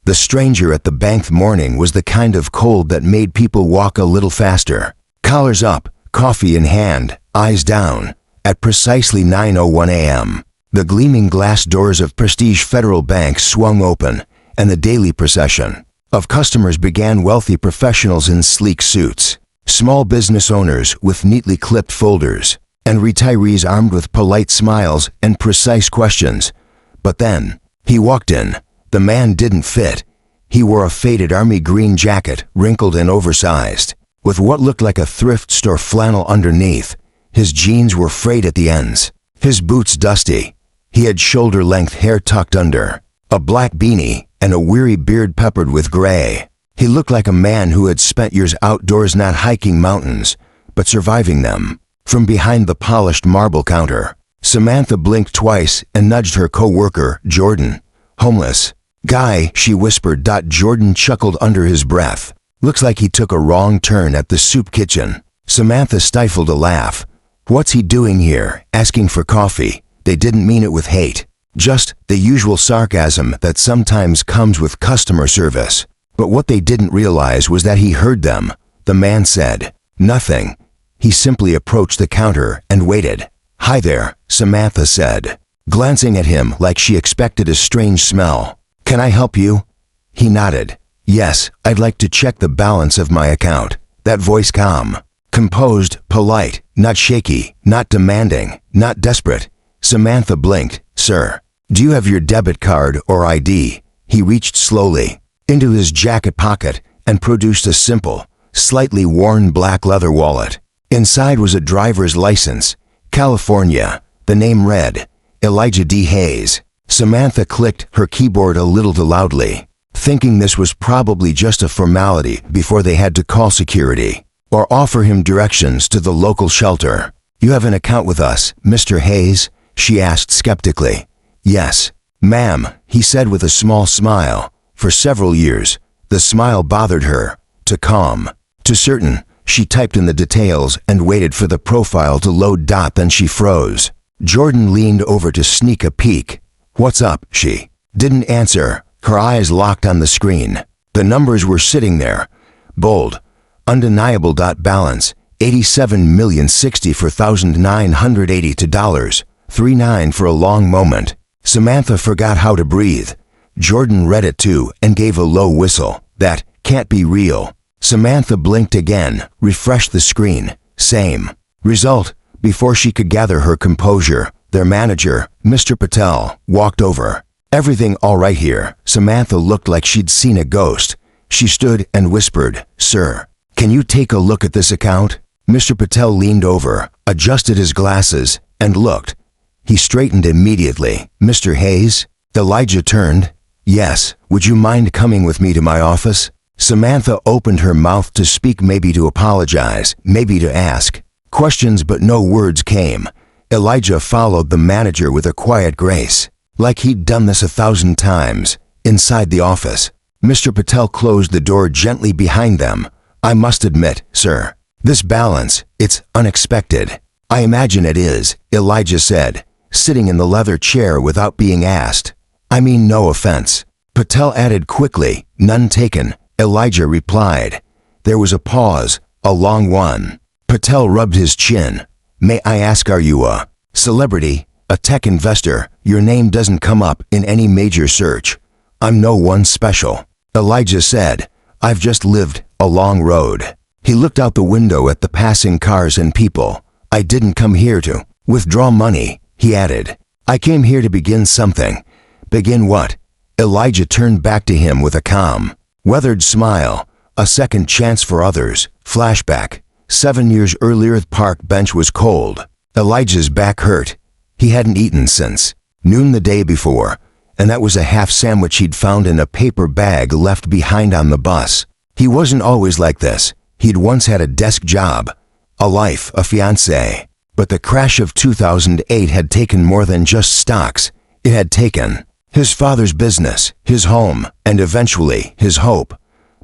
The stranger at the bank morning was the kind of cold that made people walk a little faster. Collars up, coffee in hand, eyes down. At precisely 9:01 a.m., the gleaming glass doors of Prestige Federal Bank swung open, and the daily procession of customers began. Wealthy professionals in sleek suits, small business owners with neatly clipped folders, and retirees armed with polite smiles and precise questions. But then, he walked in. The man didn't fit. He wore a faded army green jacket, wrinkled and oversized, with what looked like a thrift store flannel underneath. His jeans were frayed at the ends, his boots dusty. He had shoulder-length hair tucked under, a black beanie, and a weary beard peppered with gray. He looked like a man who had spent years outdoors, not hiking mountains, but surviving them. From behind the polished marble counter, Samantha blinked twice and nudged her co-worker, Jordan. "Homeless guy," she whispered. Jordan chuckled under his breath. "Looks like he took a wrong turn at the soup kitchen." Samantha stifled a laugh. What's he doing here, asking for coffee? They didn't mean it with hate, just the usual sarcasm that sometimes comes with customer service. But what they didn't realize was that he heard them. The man said nothing. He simply approached the counter and waited. "Hi there," Samantha said, glancing at him like she expected a strange smell. "Can I help you?" He nodded. "Yes, I'd like to check the balance of my account." That voice calm, composed, polite, not shaky, not demanding, not desperate. Samantha blinked. "Sir, do you have your debit card or ID?" He reached slowly into his jacket pocket and produced a simple, slightly worn black leather wallet. Inside was a driver's license, California. The name read, Elijah D. Hayes. Samantha clicked her keyboard a little too loudly, thinking this was probably just a formality before they had to call security or offer him directions to the local shelter. "You have an account with us, Mr. Hayes?" she asked skeptically. "Yes, ma'am," he said with a small smile. For several years, the smile bothered her. To calm, to certain, she typed in the details and waited for the profile to load. Then she froze. Jordan leaned over to sneak a peek. "What's up?" She didn't answer, her eyes locked on the screen. The numbers were sitting there, bold, undeniable. Balance, $87,064,982.39 for a long moment. Samantha forgot how to breathe. Jordan read it too and gave a low whistle. "That can't be real." Samantha blinked again, refreshed the screen. Same result. Before she could gather her composure, their manager, Mr. Patel, walked over. "Everything all right here?" Samantha looked like she'd seen a ghost. She stood and whispered, "Sir, can you take a look at this account?" Mr. Patel leaned over, adjusted his glasses, and looked. He straightened immediately. "Mr. Hayes?" Elijah turned. "Yes, would you mind coming with me to my office?" Samantha opened her mouth to speak, maybe to apologize, maybe to ask questions, but no words came. Elijah followed the manager with a quiet grace, like he'd done this 1,000 times. Inside the office, Mr. Patel closed the door gently behind them. "I must admit, sir, this balance, it's unexpected." "I imagine it is," Elijah said, sitting in the leather chair without being asked. "I mean no offense." Patel added quickly, "None taken," Elijah replied. There was a pause, a long one. Patel rubbed his chin. "May I ask, are you a celebrity, a tech investor? Your name doesn't come up in any major search." "I'm no one special," Elijah said. "I've just lived a long road." He looked out the window at the passing cars and people. "I didn't come here to withdraw money," he added. "I came here to begin something." "Begin what?" Elijah turned back to him with a calm, weathered smile. "A second chance for others." Flashback. 7 years earlier, the park bench was cold. Elijah's back hurt. He hadn't eaten since noon the day before, and that was a half sandwich he'd found in a paper bag left behind on the bus. He wasn't always like this. He'd once had a desk job, a life, a fiancé. But the crash of 2008 had taken more than just stocks. It had taken his father's business, his home, and eventually his hope.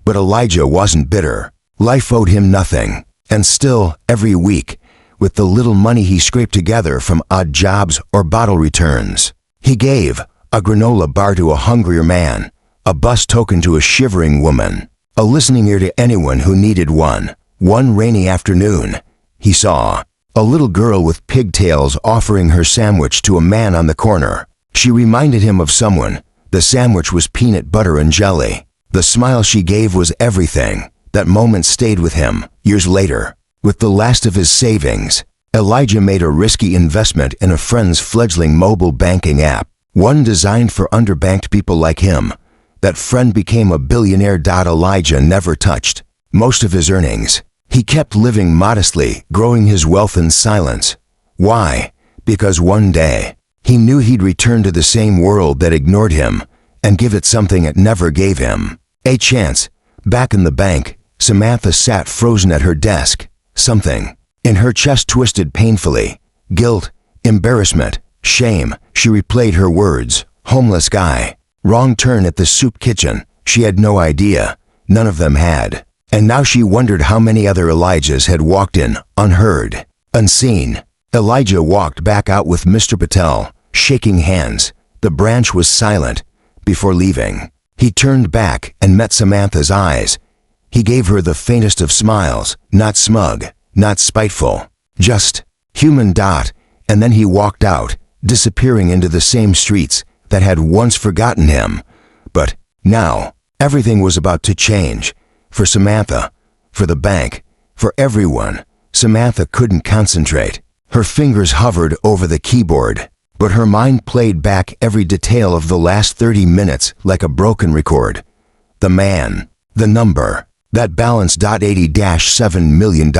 But Elijah wasn't bitter. Life owed him nothing. And still, every week, with the little money he scraped together from odd jobs or bottle returns, he gave a granola bar to a hungrier man, a bus token to a shivering woman, a listening ear to anyone who needed one. One rainy afternoon, he saw a little girl with pigtails offering her sandwich to a man on the corner. She reminded him of someone. The sandwich was peanut butter and jelly. The smile she gave was everything. That moment stayed with him. Years later, with the last of his savings, Elijah made a risky investment in a friend's fledgling mobile banking app, one designed for underbanked people like him. That friend became a billionaire. Elijah never touched most of his earnings. He kept living modestly, growing his wealth in silence. Why? Because one day, he knew he'd return to the same world that ignored him and give it something it never gave him. A chance. Back in the bank, Samantha sat frozen at her desk. Something in her chest twisted painfully. Guilt, embarrassment, shame. She replayed her words. Homeless guy. Wrong turn at the soup kitchen. She had no idea. None of them had. And now she wondered how many other Elijahs had walked in, unheard, unseen. Elijah walked back out with Mr. Patel, shaking hands. The branch was silent. Before leaving, he turned back and met Samantha's eyes. He gave her the faintest of smiles, not smug, not spiteful, just human. And then he walked out, disappearing into the same streets that had once forgotten him. But now, everything was about to change. For Samantha, for the bank, for everyone. Samantha couldn't concentrate. Her fingers hovered over the keyboard, but her mind played back every detail of the last 30 minutes like a broken record. The man, the number, that balance. $80-7 million.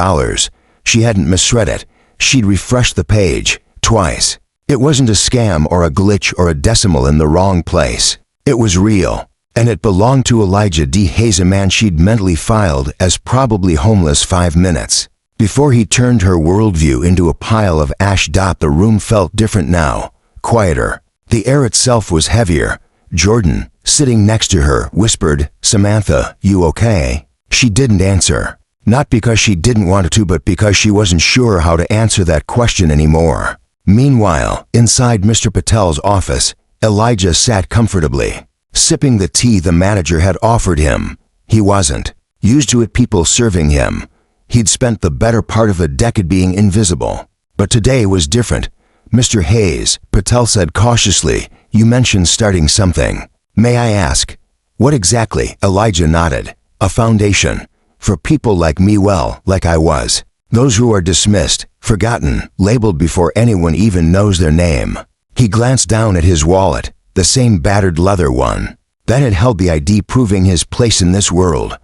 She hadn't misread it. She'd refreshed the page twice. It wasn't a scam or a glitch or a decimal in the wrong place. It was real. And it belonged to Elijah D. Hayes, a man she'd mentally filed as probably homeless 5 minutes before he turned her worldview into a pile of ash. The room felt different now, quieter. The air itself was heavier. Jordan, sitting next to her, whispered, "Samantha, you okay?" She didn't answer. Not because she didn't want to, but because she wasn't sure how to answer that question anymore. Meanwhile, inside Mr. Patel's office, Elijah sat comfortably, sipping the tea the manager had offered him. He wasn't used to it, people serving him. He'd spent the better part of a decade being invisible. But today was different. "Mr. Hayes," Patel said cautiously, "you mentioned starting something. May I ask, what exactly?" Elijah nodded. "A foundation. For people like me, well, like I was. Those who are dismissed, forgotten, labeled before anyone even knows their name." He glanced down at his wallet. The same battered leather one that had held the ID proving his place in this world.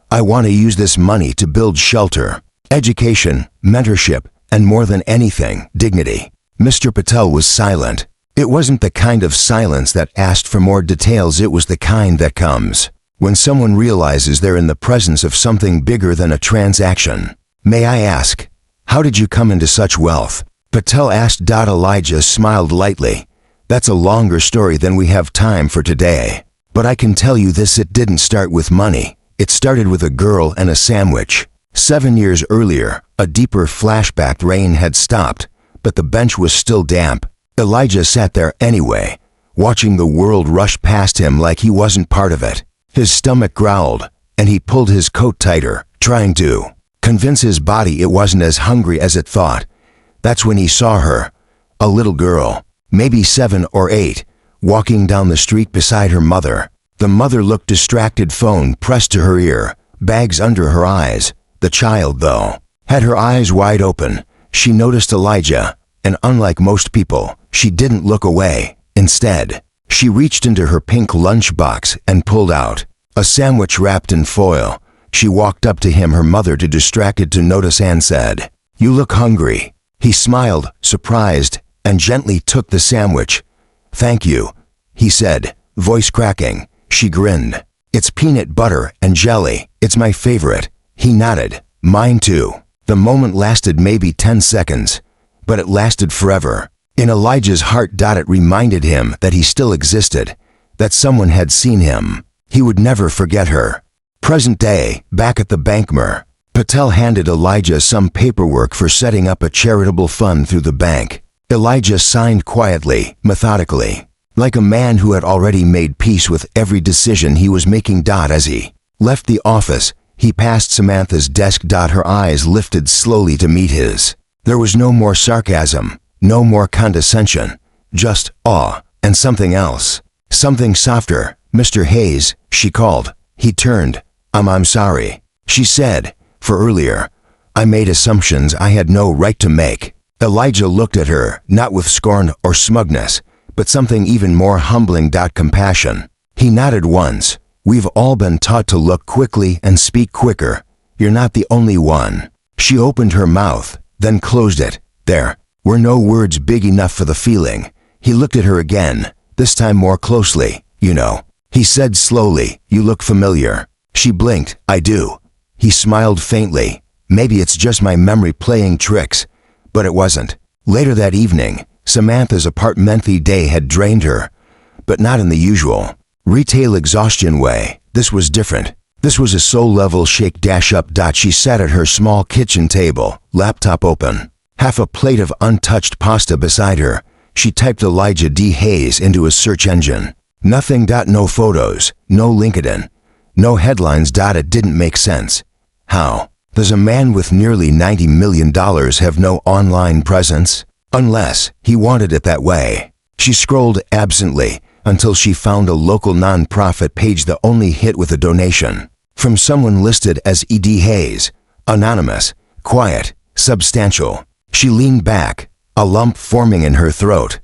"I want to use this money to build shelter, education, mentorship, and more than anything, dignity." Mr. Patel was silent. It wasn't the kind of silence that asked for more details. It was the kind that comes when someone realizes they're in the presence of something bigger than a transaction. "May I ask, how did you come into such wealth?" Patel asked. Elijah smiled lightly. "That's a longer story than we have time for today. But I can tell you this, it didn't start with money. It started with a girl and a sandwich. 7 years earlier, a deeper flashback. Rain had stopped, but the bench was still damp. Elijah sat there anyway, watching the world rush past him like he wasn't part of it. His stomach growled, and he pulled his coat tighter, trying to convince his body it wasn't as hungry as it thought. That's when he saw her, a little girl, maybe 7 or 8, walking down the street beside her mother. The mother looked distracted, phone pressed to her ear, bags under her eyes. The child, though, had her eyes wide open. She noticed Elijah, and unlike most people, she didn't look away. Instead, she reached into her pink lunchbox and pulled out a sandwich wrapped in foil. She walked up to him, her mother too distracted to notice, and said, "You look hungry." He smiled, surprised, and gently took the sandwich. "Thank you," he said, voice cracking. She grinned. "It's peanut butter and jelly. It's my favorite." He nodded. "Mine too." The moment lasted maybe 10 seconds, but it lasted forever. In Elijah's heart, it reminded him that he still existed, that someone had seen him. He would never forget her. Present day, back at the Bankmer, Patel handed Elijah some paperwork for setting up a charitable fund through the bank. Elijah signed quietly, methodically. like a man who had already made peace with every decision he was making. As he left the office, he passed Samantha's desk. Her eyes lifted slowly to meet his. There was no more sarcasm, no more condescension, just awe and something else, something softer. "Mr. Hayes," she called. He turned. I'm sorry," she said, "for earlier. I made assumptions I had no right to make." Elijah looked at her, not with scorn or smugness, but something even more humbling. Compassion. He nodded once. "We've all been taught to look quickly and speak quicker. You're not the only one." She opened her mouth, then closed it. There were no words big enough for the feeling. He looked at her again, this time more closely. "You know," he said slowly, "you look familiar." She blinked. "I do." He smiled faintly. "Maybe it's just my memory playing tricks." But it wasn't. Later that evening, Samantha's apartment day had drained her, but not in the usual retail exhaustion way. This was different. This was a soul-level shake-up. She sat at her small kitchen table, laptop open, half a plate of untouched pasta beside her. She typed Elijah D. Hayes into a search engine. Nothing. No photos, no LinkedIn, no headlines. It didn't make sense. How does a man with nearly $90 million have no online presence? Unless he wanted it that way. She scrolled absently until she found a local non-profit page, the only hit with a donation from someone listed as E.D. Hayes, anonymous, quiet, substantial. She leaned back, a lump forming in her throat.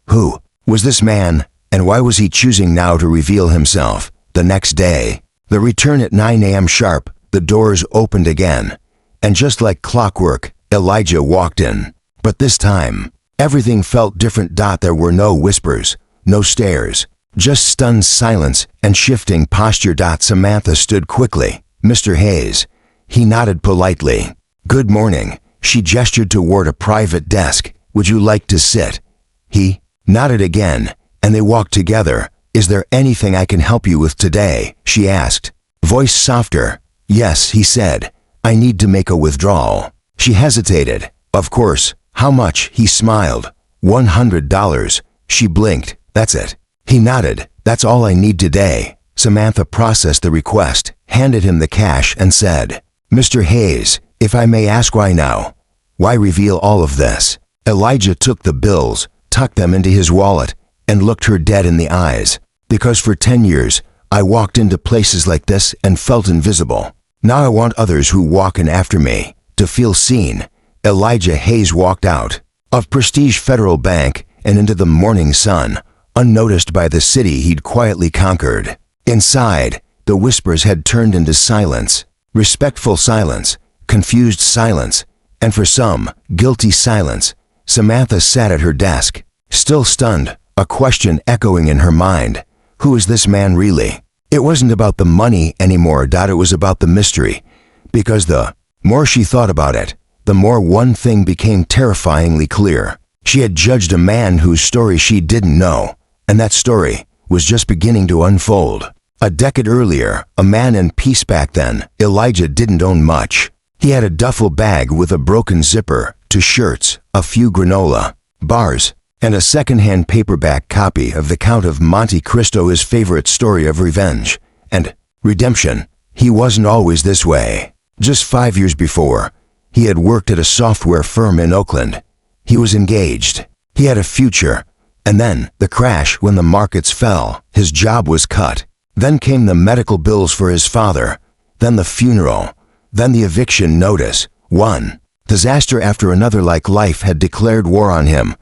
Who was this man, and why was he choosing now to reveal himself? The next day, the return at 9 a.m. sharp, the doors opened again, and just like clockwork, Elijah walked in. But this time, everything felt different. There were no whispers, no stares, just stunned silence and shifting posture. Samantha stood quickly. "Mr. Hayes." He nodded politely. "Good morning." She gestured toward a private desk. "Would you like to sit?" He nodded again, and they walked together. "Is there anything I can help you with today?" she asked. Voice softer. "Yes," he said. "I need to make a withdrawal." She hesitated. "Of course. How much?" He smiled. $100. She blinked. "That's it." He nodded. "That's all I need today." Samantha processed the request, handed him the cash, and said, "Mr. Hayes, if I may ask, why now? Why reveal all of this?" Elijah took the bills, tucked them into his wallet, and looked her dead in the eyes. "Because for 10 years, I walked into places like this and felt invisible. Now I want others who walk in after me to feel seen." Elijah Hayes walked out of Prestige Federal Bank and into the morning sun, unnoticed by the city he'd quietly conquered. Inside, the whispers had turned into silence, respectful silence, confused silence, and for some, guilty silence. Samantha sat at her desk, still stunned, a question echoing in her mind. Who is this man really? It wasn't about the money anymore. It was about the mystery. Because the more she thought about it, the more one thing became terrifyingly clear. She had judged a man whose story she didn't know, and that story was just beginning to unfold. A decade earlier, a man in peace. Back then, Elijah didn't own much. He had a duffel bag with a broken zipper, 2 shirts, a few granola bars, and a second-hand paperback copy of The Count of Monte Cristo, his favorite story of revenge and redemption. He wasn't always this way. Just 5 years before, he had worked at a software firm in Oakland. He was engaged. He had a future. And then, the crash when the markets fell. His job was cut. Then came the medical bills for his father. Then the funeral. Then the eviction notice. One disaster after another, like life had declared war on him.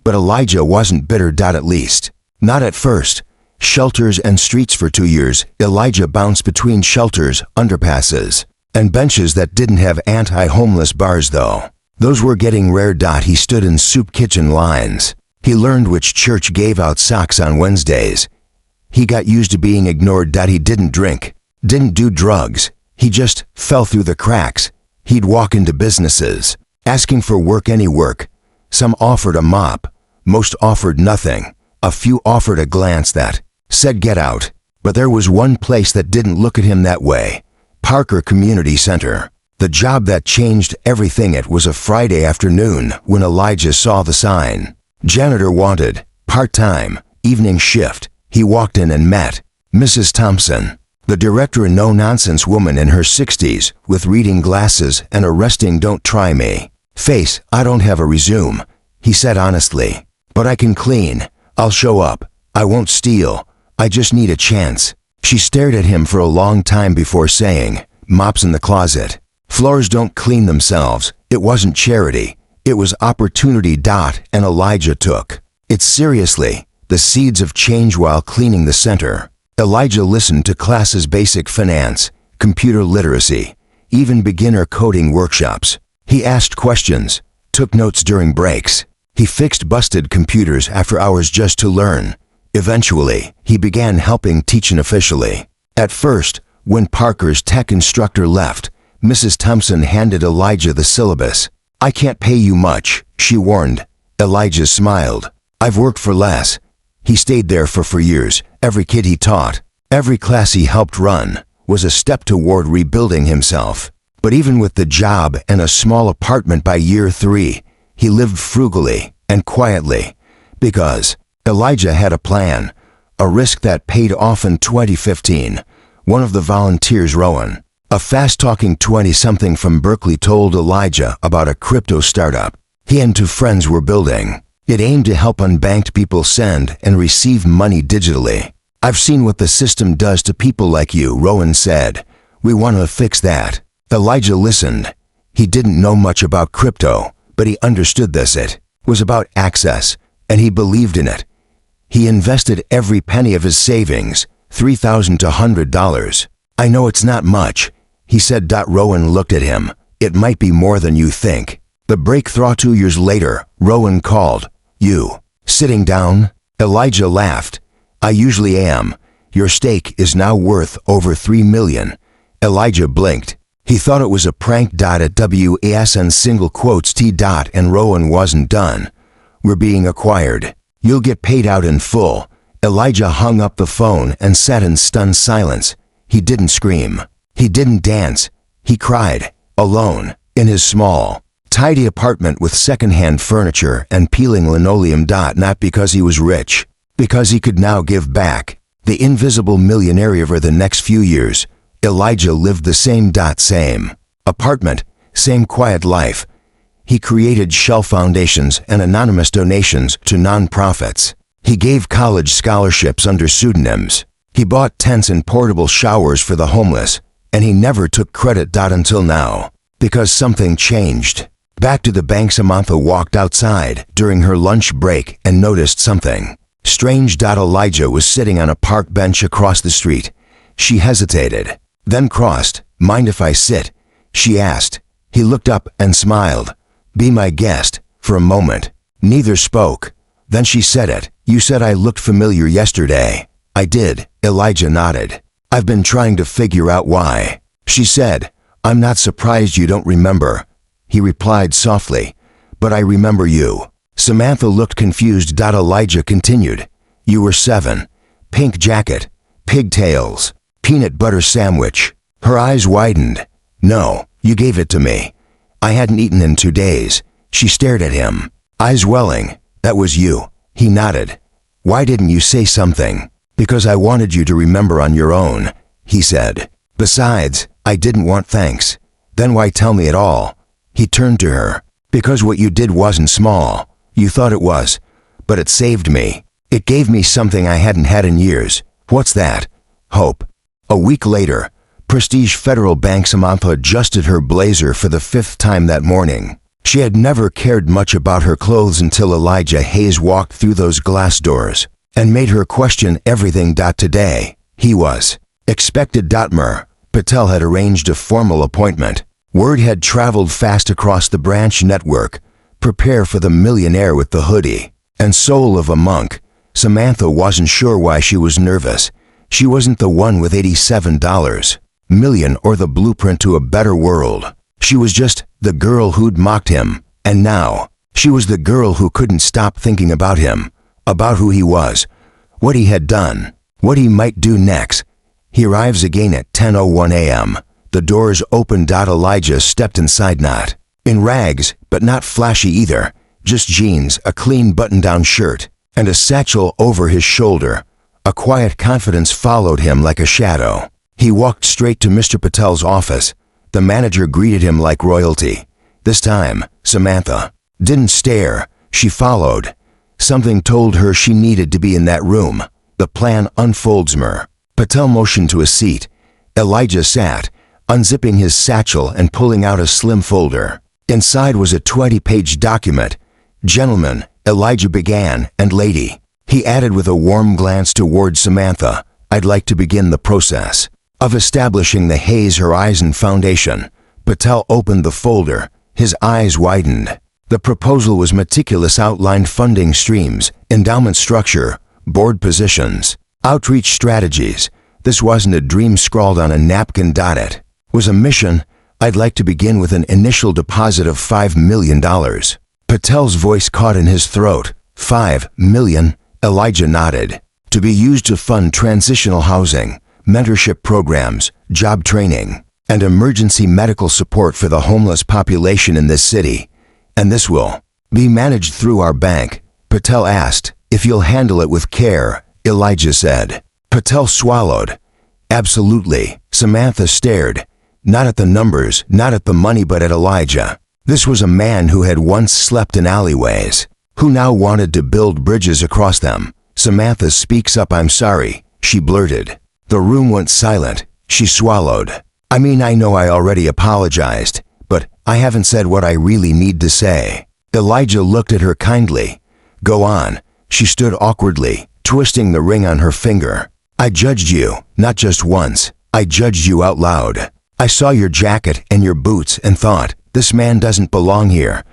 But Elijah wasn't bitter. At least, not at first. Shelters and streets for 2 years. Elijah bounced between shelters, underpasses, and benches that didn't have anti-homeless bars though. Those were getting rare. He stood in soup kitchen lines. He learned which church gave out socks on Wednesdays. He got used to being ignored. He didn't drink, didn't do drugs. He just fell through the cracks. He'd walk into businesses, asking for work, any work. Some offered a mop. Most offered nothing. A few offered a glance that said get out. But there was one place that didn't look at him that way. Parker Community Center. The job that changed everything. It was a Friday afternoon when Elijah saw the sign. Janitor wanted, part-time, Evening shift. He walked in and met Mrs. Thompson, the director, a no-nonsense woman in her 60s with reading glasses and a resting "don't try me" face. "I don't have a resume," he said honestly, "but I can clean. I'll show up. I won't steal. I just need a chance." She stared at him for a long time before saying, "Mops in the closet. Floors don't clean themselves." It wasn't charity. It was opportunity. And Elijah took it seriously. The seeds of change while cleaning the center. Elijah listened to classes: basic finance, computer literacy, even beginner coding workshops. He asked questions, took notes during breaks. He fixed busted computers after hours just to learn. Eventually, he began helping teach unofficially. At first, when Parker's tech instructor left, Mrs. Thompson handed Elijah the syllabus. "I can't pay you much," she warned. Elijah smiled. "I've worked for less." He stayed there for years. Every kid he taught, every class he helped run, was a step toward rebuilding himself. But even with the job and a small apartment by year 3, he lived frugally and quietly, because Elijah had a plan, a risk that paid off. In 2015, one of the volunteers, Rowan, a fast-talking 20-something from Berkeley, told Elijah about a crypto startup he and 2 friends were building. It aimed to help unbanked people send and receive money digitally. "I've seen what the system does to people like you," Rowan said. "We want to fix that." Elijah listened. He didn't know much about crypto, but he understood this. It was about access, and he believed in it. He invested every penny of his savings, $3,000 to $100. "I know it's not much," he said. Rowan looked at him. "It might be more than you think." The breakthrough. 2 years later, Rowan called. "You sitting down?" Elijah laughed. "I usually am. Your stake is now worth over $3 million. Elijah blinked. He thought it was a prank. At WASN single quotes T. And Rowan wasn't done. "We're being acquired. You'll get paid out in full." Elijah hung up the phone and sat in stunned silence. He didn't scream. He didn't dance. He cried, alone, in his small, tidy apartment with secondhand furniture and peeling linoleum. Not because he was rich, because he could now give back. The invisible millionaire. Over the next few years, Elijah lived the same apartment, same quiet life. He created shell foundations and anonymous donations to nonprofits. He gave college scholarships under pseudonyms. He bought tents and portable showers for the homeless, and he never took credit. Until now, because something changed. Back to the bank. Samantha walked outside during her lunch break and noticed something strange. Elijah was sitting on a park bench across the street. She hesitated, then crossed. "Mind if I sit?" she asked. He looked up and smiled. "Be my guest." For a moment, neither spoke. Then she said it. "You said I looked familiar yesterday." "I did." Elijah nodded. "I've been trying to figure out why." She said, "I'm not surprised you don't remember." He replied softly, "But I remember you." Samantha looked confused. Elijah continued, "You were 7. Pink jacket, pigtails, peanut butter sandwich." Her eyes widened. "No, you gave it to me. I hadn't eaten in 2 days." She stared at him, eyes welling. "That was you." He nodded. "Why didn't you say something?" "Because I wanted you to remember on your own," he said. "Besides, I didn't want thanks." "Then why tell me at all?" He turned to her. "Because what you did wasn't small. You thought it was. But it saved me. It gave me something I hadn't had in years." "What's that?" "Hope." A week later, Prestige Federal Bank. Samantha adjusted her blazer for the 5th time that morning. She had never cared much about her clothes until Elijah Hayes walked through those glass doors and made her question everything. Today, he was expected. Mer Patel had arranged a formal appointment. Word had traveled fast across the branch network. Prepare for the millionaire with the hoodie and soul of a monk. Samantha wasn't sure why she was nervous. She wasn't the one with $87 million or the blueprint to a better world. She was just the girl who'd mocked him. And now, she was the girl who couldn't stop thinking about him, about who he was, what he had done, what he might do next. He arrives again at 10:01 a.m. The doors opened. Elijah stepped inside, not in rags, but not flashy either. Just jeans, a clean button-down shirt, and a satchel over his shoulder. A quiet confidence followed him like a shadow. He walked straight to Mr. Patel's office. The manager greeted him like royalty. This time, Samantha didn't stare. She followed. Something told her she needed to be in that room. The plan unfolds more. Patel motioned to a seat. Elijah sat, unzipping his satchel and pulling out a slim folder. Inside was a 20-page document. "Gentlemen," Elijah began, "and lady," he added with a warm glance toward Samantha, "I'd like to begin the process of establishing the Hayes Horizon Foundation." Patel opened the folder. His eyes widened. The proposal was meticulous, outlined funding streams, endowment structure, board positions, outreach strategies. This wasn't a dream scrawled on a napkin. It was a mission. "I'd like to begin with an initial deposit of $5 million. Patel's voice caught in his throat. $5 million? Elijah nodded. "To be used to fund transitional housing, mentorship programs, job training, and emergency medical support for the homeless population in this city. And this will be managed through our bank." Patel asked. "If you'll handle it with care," Elijah said. Patel swallowed. "Absolutely." Samantha stared. Not at the numbers, not at the money, but at Elijah. This was a man who had once slept in alleyways, who now wanted to build bridges across them. "Samantha speaks up. I'm sorry," she blurted. The room went silent. She swallowed. "I mean, I know I already apologized, but I haven't said what I really need to say." Elijah looked at her kindly. "Go on." She stood awkwardly, twisting the ring on her finger. "I judged you, not just once. I judged you out loud. I saw your jacket and your boots and thought, this man doesn't belong here.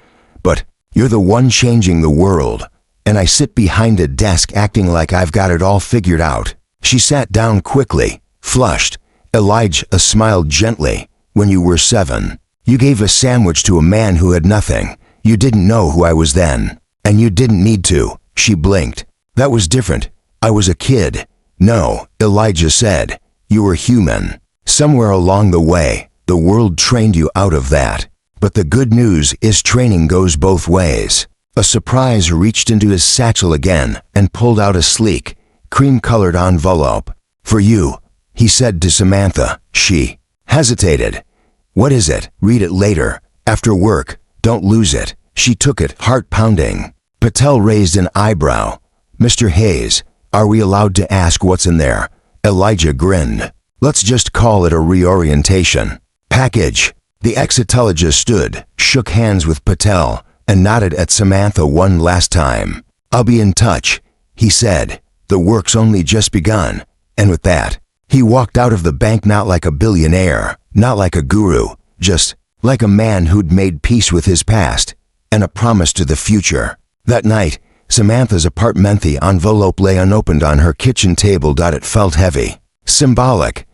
But you're the one changing the world. And I sit behind a desk acting like I've got it all figured out." She sat down quickly, flushed. Elijah smiled gently. "When you were 7, you gave a sandwich to a man who had nothing. You didn't know who I was then. And you didn't need to." She blinked. "That was different. I was a kid." "No," Elijah said. "You were human. Somewhere along the way, the world trained you out of that. But the good news is training goes both ways." A surprise reached into his satchel again and pulled out a sleek, cream-colored envelope. "For you," he said to Samantha. She hesitated. "What is it?" "Read it later. After work. Don't lose it." She took it, heart pounding. Patel raised an eyebrow. "Mr. Hayes, are we allowed to ask what's in there?" Elijah grinned. "Let's just call it a reorientation package." The exitologist stood, shook hands with Patel, and nodded at Samantha one last time. "I'll be in touch," he said. "The work's only just begun." And with that, he walked out of the bank, not like a billionaire, not like a guru, just like a man who'd made peace with his past and a promise to the future. That night, Samantha's apartment, the envelope lay unopened on her kitchen table. It felt heavy, symbolic,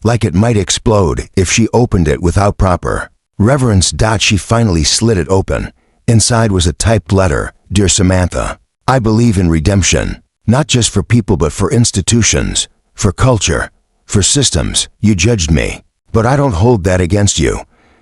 like it might explode if she opened it without proper reverence. She finally slid it open. Inside was a typed letter. "Dear Samantha, I believe in redemption, not just for people but for institutions, for culture, for systems. You judged me, but I don't hold that against you,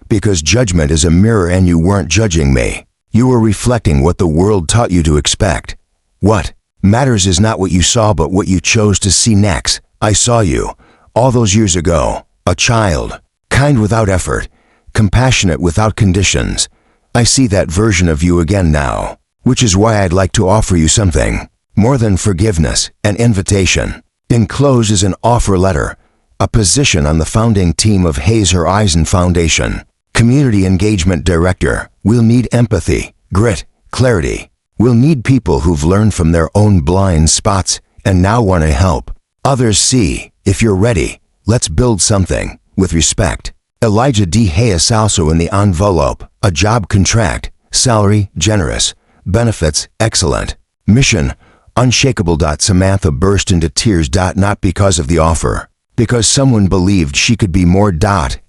because judgment is a mirror and you weren't judging me. You were reflecting what the world taught you to expect. What matters is not what you saw but what you chose to see next. I saw you, all those years ago, a child, kind without effort, compassionate without conditions. I see that version of you again now, which is why I'd like to offer you something more than forgiveness, an invitation. Enclosed is an offer letter, a position on the founding team of Hayes Horizon Foundation. Community Engagement Director. We'll need empathy, grit, clarity. We'll need people who've learned from their own blind spots and now want to help others see. If you're ready, let's build something with respect. Elijah D. Hayes. Also in the envelope, a job contract, salary, generous, benefits, excellent, mission, unshakable. Samantha burst into tears. Not because of the offer, because someone believed she could be more.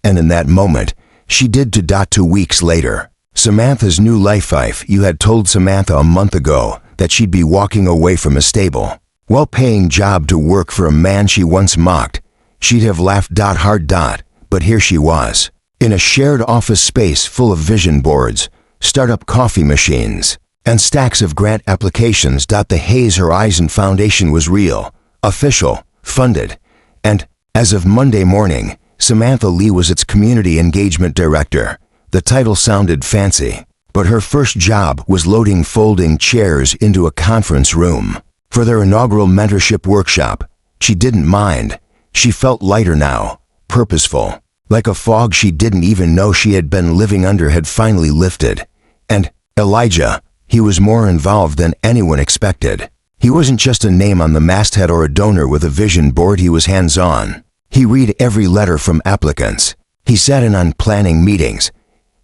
And in that moment, she did. 2 weeks later, Samantha's new life. You had told Samantha a month ago that she'd be walking away from a stable, well-paying job to work for a man she once mocked. She'd have laughed. Hard. But here she was, in a shared office space full of vision boards, startup coffee machines, and stacks of grant applications. The Hayes Horizon Foundation was real, official, funded, and, as of Monday morning, Samantha Lee was its Community Engagement Director. The title sounded fancy, but her first job was loading folding chairs into a conference room. For their inaugural mentorship workshop, she didn't mind. She felt lighter now, purposeful, like a fog she didn't even know she had been living under had finally lifted. And Elijah, he was more involved than anyone expected. He wasn't just a name on the masthead or a donor with a vision board. He was hands-on. He read every letter from applicants. He sat in on planning meetings.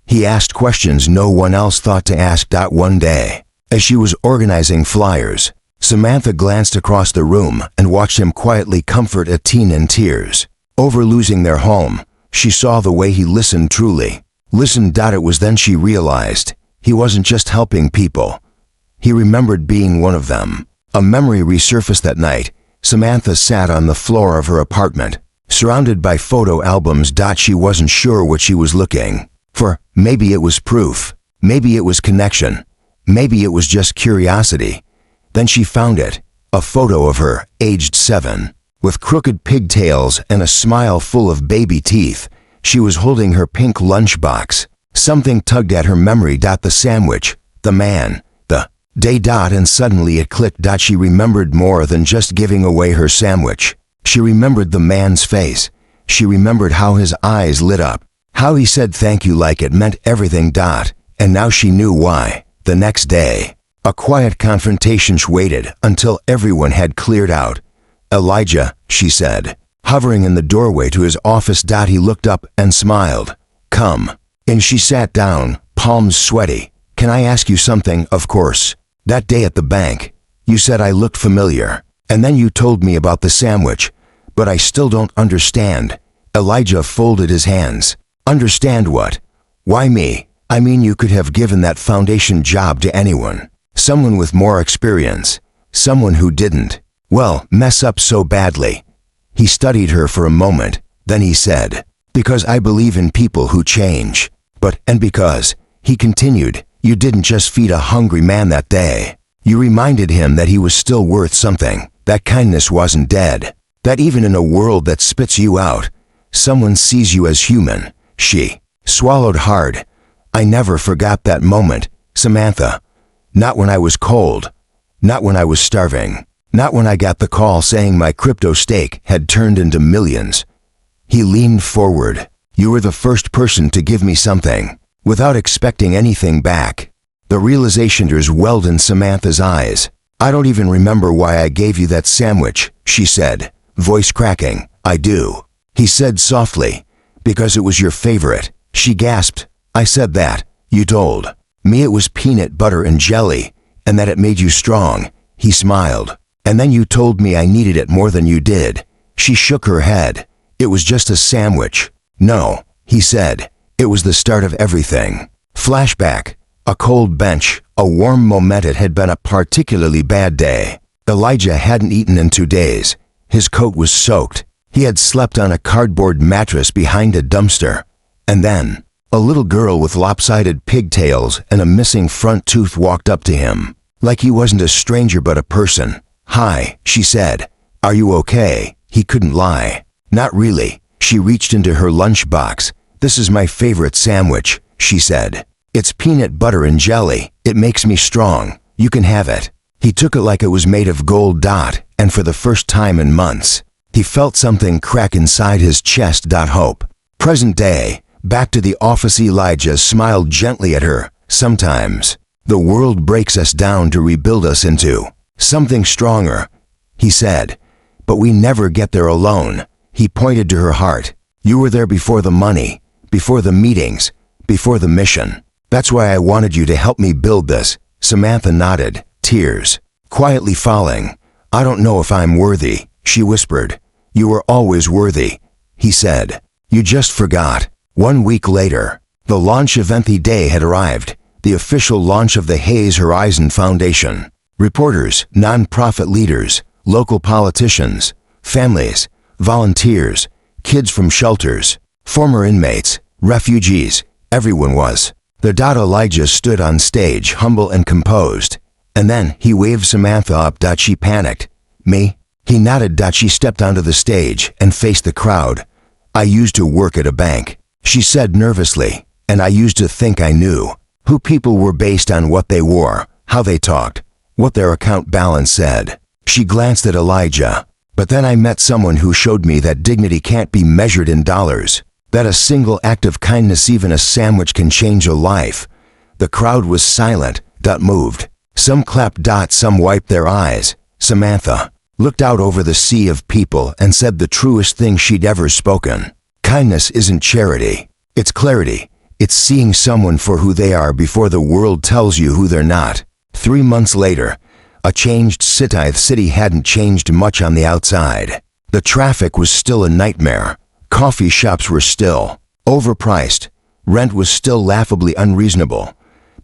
He asked questions no one else thought to ask. One day, as she was organizing flyers, Samantha glanced across the room and watched him quietly comfort a teen in tears over losing their home. She saw the way he listened, truly listened. It was then she realized he wasn't just helping people. He remembered being one of them. A memory resurfaced that night. Samantha sat on the floor of her apartment, surrounded by photo albums. She wasn't sure what she was looking for. Maybe it was proof. Maybe it was connection. Maybe it was just curiosity. Then she found it, a photo of her, aged 7, with crooked pigtails and a smile full of baby teeth. She was holding her pink lunchbox. Something tugged at her memory. The sandwich, the man, the day. And suddenly it clicked. She remembered more than just giving away her sandwich. She remembered the man's face. She remembered how his eyes lit up, how he said thank you like it meant everything. And now she knew why. The next day, a quiet confrontation waited until everyone had cleared out. Elijah, she said, hovering in the doorway to his office. He looked up and smiled. Come. And she sat down, palms sweaty. Can I ask you something? Of course. That day at the bank, you said I looked familiar, and then you told me about the sandwich, but I still don't understand. Elijah folded his hands. Understand what? Why me? I mean, you could have given that foundation job to anyone. Someone with more experience. Someone who didn't, well, mess up so badly. He studied her for a moment. Then he said, because I believe in people who change. And because, he continued, you didn't just feed a hungry man that day. You reminded him that he was still worth something, that kindness wasn't dead, that even in a world that spits you out, someone sees you as human. She swallowed hard. I never forgot that moment, Samantha. Not when I was cold. Not when I was starving. Not when I got the call saying my crypto stake had turned into millions. He leaned forward. You were the first person to give me something, without expecting anything back. The realization welled in Samantha's eyes. I don't even remember why I gave you that sandwich, she said, voice cracking. I do. He said softly, because it was your favorite. She gasped. I said that. You told me it was peanut butter and jelly, and that it made you strong. He smiled. And then you told me I needed it more than you did. She shook her head. It was just a sandwich. No, he said. It was the start of everything. Flashback. A cold bench, a warm moment. It had been a particularly bad day. Elijah hadn't eaten in 2 days. His coat was soaked. He had slept on a cardboard mattress behind a dumpster. And then, a little girl with lopsided pigtails and a missing front tooth walked up to him, like he wasn't a stranger but a person. Hi, she said. Are you okay? He couldn't lie. Not really. She reached into her lunchbox. This is my favorite sandwich, she said. It's peanut butter and jelly. It makes me strong. You can have it. He took it like it was made of gold. And for the first time in months, he felt something crack inside his chest. Hope. Present day, back to the office. Elijah smiled gently at her. Sometimes, the world breaks us down to rebuild us into something stronger, he said. But we never get there alone. He pointed to her heart. You were there before the money, before the meetings, before the mission. That's why I wanted you to help me build this. Samantha nodded, tears quietly falling. I don't know if I'm worthy, she whispered. You were always worthy, he said. You just forgot. 1 week later, the launch event. The day had arrived, the official launch of the Hayes Horizon Foundation. Reporters, nonprofit leaders, local politicians, families, volunteers, kids from shelters, former inmates, refugees, everyone was The Elijah stood on stage, humble and composed. And then he waved Samantha up. She panicked. Me? He nodded. She stepped onto the stage and faced the crowd. I used to work at a bank, she said nervously, and I used to think I knew who people were based on what they wore, how they talked, what their account balance said. She glanced at Elijah. But then I met someone who showed me that dignity can't be measured in dollars, that a single act of kindness, even a sandwich, can change a life. The crowd was silent, moved. Some clapped, some wiped their eyes. Samantha looked out over the sea of people and said the truest thing she'd ever spoken. Kindness isn't charity. It's clarity. It's seeing someone for who they are before the world tells you who they're not. 3 months later, a changed city hadn't changed much on the outside. The traffic was still a nightmare. Coffee shops were still overpriced. Rent was still laughably unreasonable.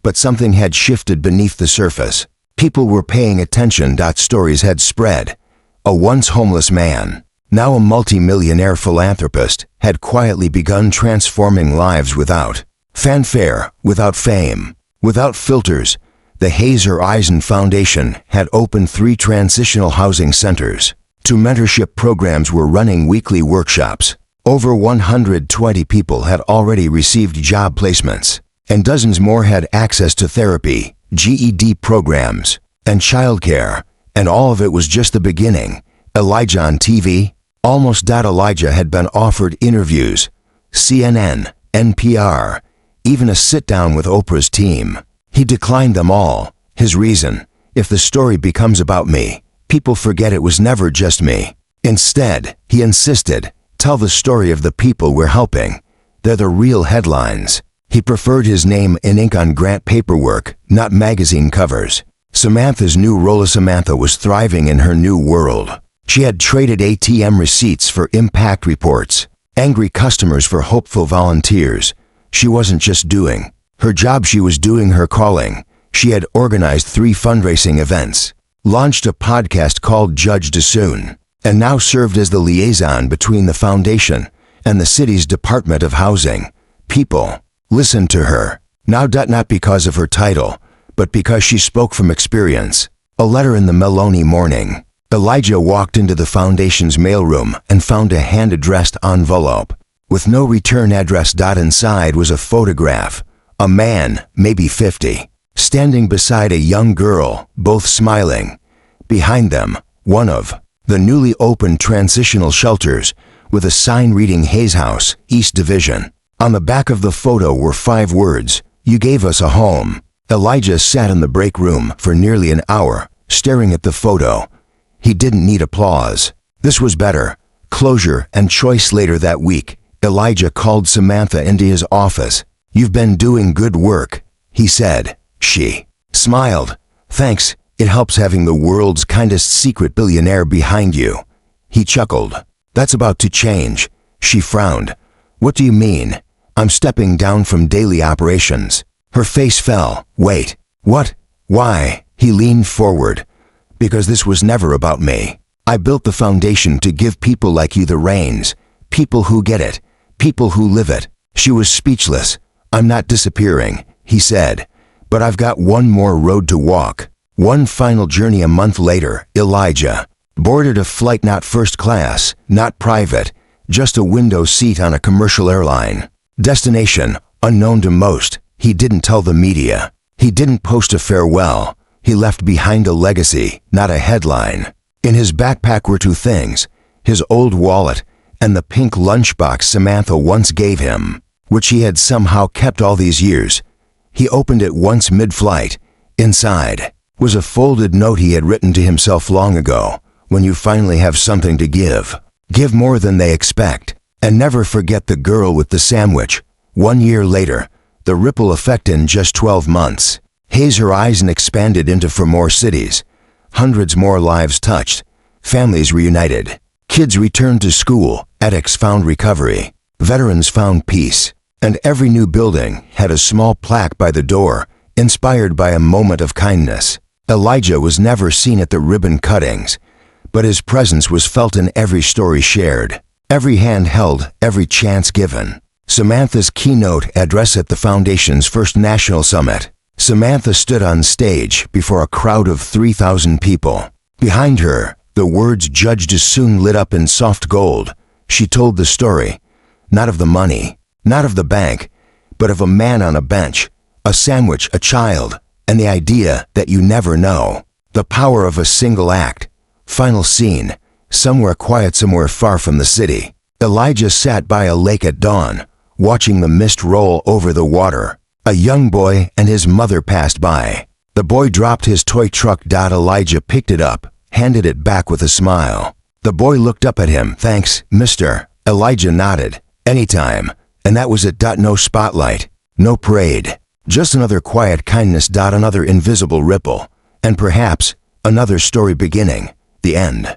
But something had shifted beneath the surface. People were paying attention. Stories had spread. A once homeless man, now a multi-millionaire philanthropist, had quietly begun transforming lives without fanfare, without fame, without filters. The Hazer Eisen Foundation had opened 3 transitional housing centers. 2 mentorship programs were running weekly workshops. Over 120 people had already received job placements, and dozens more had access to therapy, GED programs, and childcare. And all of it was just the beginning. Elijah on TV? Almost. Elijah had been offered interviews, CNN, NPR, even a sit-down with Oprah's team. He declined them all. His reason: if the story becomes about me, people forget it was never just me. Instead, he insisted, tell the story of the people we're helping. They're the real headlines. He preferred his name in ink on grant paperwork, not magazine covers. Samantha's new role. Samantha was thriving in her new world. She had traded ATM receipts for impact reports, angry customers for hopeful volunteers. She wasn't just doing her job, she was doing her calling. She had organized 3 fundraising events, launched a podcast called Judge Soon, and now served as the liaison between the foundation and the city's Department of Housing. People listened to her, now not because of her title, but because she spoke from experience. A letter in the Meloni Morning. Elijah walked into the foundation's mailroom and found a hand-addressed envelope with no return address. Inside was a photograph. A man, maybe 50, standing beside a young girl, both smiling. Behind them, one of the newly opened transitional shelters with a sign reading Hayes House, East Division. On the back of the photo were 5 words: "You gave us a home." Elijah sat in the break room for nearly an hour, staring at the photo. He didn't need applause. This was better. Closure and choice. Later that week, Elijah called Samantha into his office. "You've been doing good work," he said. She smiled. "Thanks. It helps having the world's kindest secret billionaire behind you." He chuckled. "That's about to change." She frowned. "What do you mean?" "I'm stepping down from daily operations." Her face fell. "Wait. What? Why?" He leaned forward. "Because this was never about me. I built the foundation to give people like you the reins. People who get it. People who live it." She was speechless. "I'm not disappearing," he said, "but I've got one more road to walk. One final journey." A month later, Elijah boarded a flight, not first class, not private, just a window seat on a commercial airline. Destination unknown to most. He didn't tell the media. He didn't post a farewell. He left behind a legacy, not a headline. In his backpack were 2 things: his old wallet and the pink lunchbox Samantha once gave him, which he had somehow kept all these years. He opened it once mid-flight. Inside was a folded note he had written to himself long ago: "When you finally have something to give, give more than they expect, and never forget the girl with the sandwich." 1 year later, the ripple effect. In just 12 months, Hazer Eisen expanded into 4 more cities. Hundreds more lives touched. Families reunited. Kids returned to school. Addicts found recovery. Veterans found peace. And every new building had a small plaque by the door, inspired by a moment of kindness. Elijah was never seen at the ribbon cuttings, but his presence was felt in every story shared, every hand held, every chance given. Samantha's keynote address at the Foundation's first national summit. Samantha stood on stage before a crowd of 3,000 people. Behind her, the words judged as soon lit up in soft gold. She told the story, not of the money, not of the bank, but of a man on a bench, a sandwich, a child, and the idea that you never know. The power of a single act. Final scene. Somewhere quiet, somewhere far from the city. Elijah sat by a lake at dawn, watching the mist roll over the water. A young boy and his mother passed by. The boy dropped his toy truck. Elijah picked it up, handed it back with a smile. The boy looked up at him. "Thanks, mister." Elijah nodded. "Anytime." And that was it. No spotlight, no parade. Just another quiet kindness. Another invisible ripple. And perhaps another story beginning. The end.